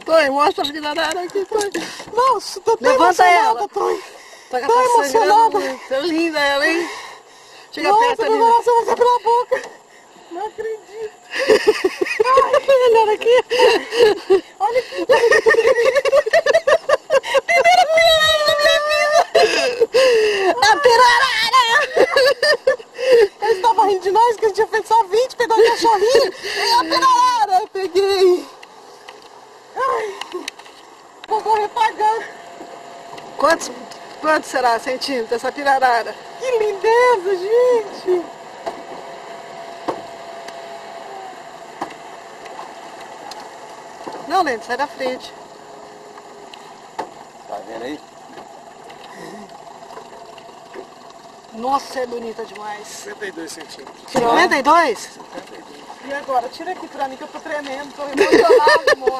Tonho, mostra a pirarara aqui, Tonho. Nossa, tô tão Levanta emocionada, ela. Tonho. Tá com Tô a emocionada. Tá linda ela, hein? Chega Nossa, perto meu ali. coração vai pela boca. Não acredito. Olha aqui. Olha que primeira pirarara da minha vida. A pirarara! Eu estava rindo de nós, que a gente tinha feito só 20, pegou o cachorrinho. E a pirarara, eu peguei. Ai, vou correr pagando. Quantos será centímetros essa pirarara? Que lindeza, gente. Não, Lente, sai da frente. Tá vendo aí? Nossa, é bonita demais. 52 centímetros. 52? 52. E agora? Tira aqui pra mim que eu tô tremendo, tô emocionada, amor.